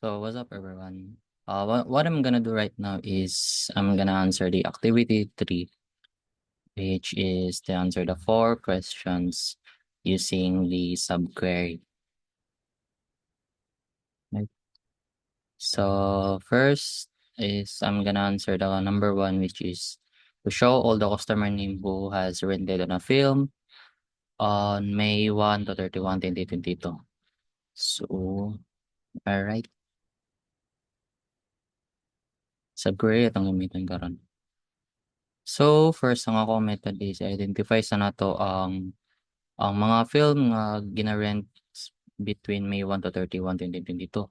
So what's up, everyone? What I'm gonna do right now is I'm gonna answer the activity 3, which is to answer the 4 questions using the subquery. Right. So first is I'm gonna answer the number 1, which is to show all the customer name who has rented on a film on May 1 to 31, 2022. So, alright. Subquery itong gamitin karon. So first ang ako method is identify sa nato ang mga film nga gina-rent between May 1 to 31, 2022.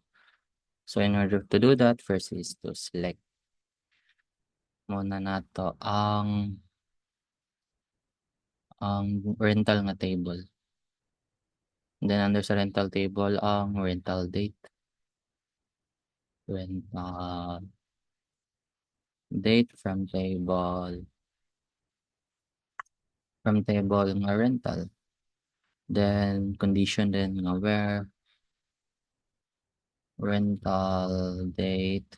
So in order to do that, first is to select muna nato ang rental nga table. Then under sa rental table ang rental date. Rental date from table nga rental. Then condition din nga where rental date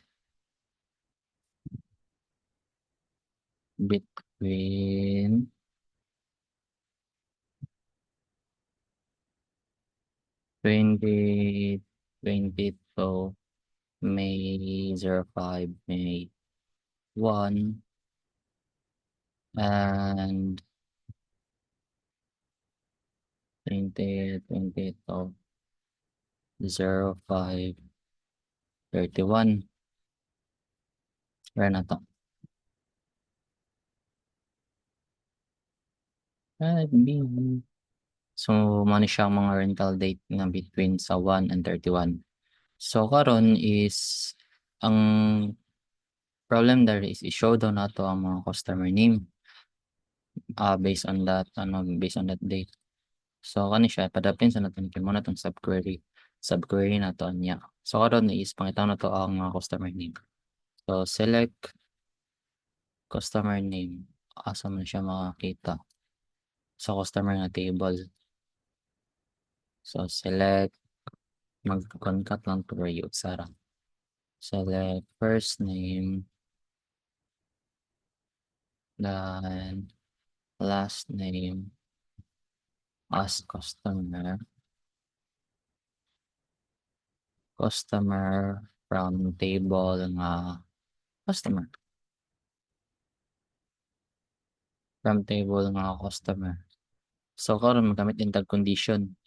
between twenty to May 05, May 1, and 20 to 05, 31. Where na to? So, mano siya ang mga rental date nga between sa 1 and 31. So, karon is ang problem there is i-show daw nato ang mga customer name based on that date. So, kani siya padapin sa natin kay mo na tong subquery na to niya. So, karon is pangitaw na to ang mga customer name. So, select customer name. Asa man siya makakita sa customer nga table. So, select mag-concat lang to where you Sara. Select first name, then last name as customer from table nga customer. From table nga customer. So, karon magamit din tag condition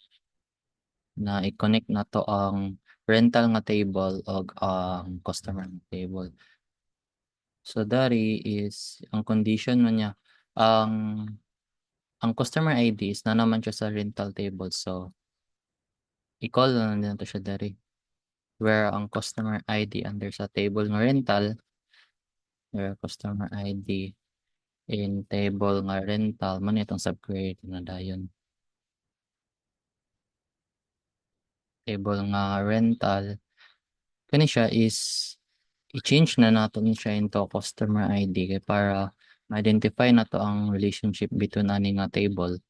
na i-connect na to ang rental nga table o ang customer nga table. So, dari is ang condition man niya ang customer ID is na naman siya sa rental table. So, i-call na lang din to siya dari. Where ang customer ID under sa table nga rental, where customer ID in table nga rental, man itong subquery na dayon. Table nga rental, kani siya is i-change na natin siya into customer ID kay para ma-identify na to ang relationship between ani nga table,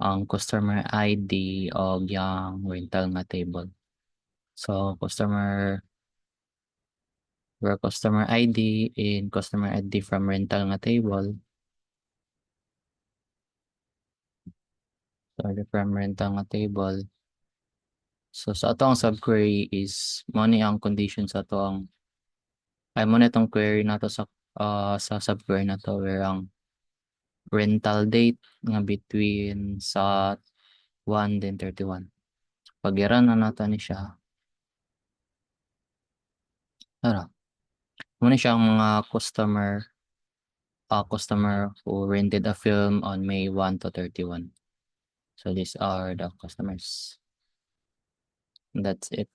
ang customer ID o yang rental nga table. So, where customer ID in customer ID from rental nga table. So, from rental nga table. So, sa ato ang subquery is mo ni ang condition sa ato ang mo na itong query nato sa subquery na to where ang rental date nga between sa 1 then 31. Pag-iran na nato ni siya. Tara. Muna siya ang mga customer who rented a film on May 1 to 31. So these are the customers. That's it.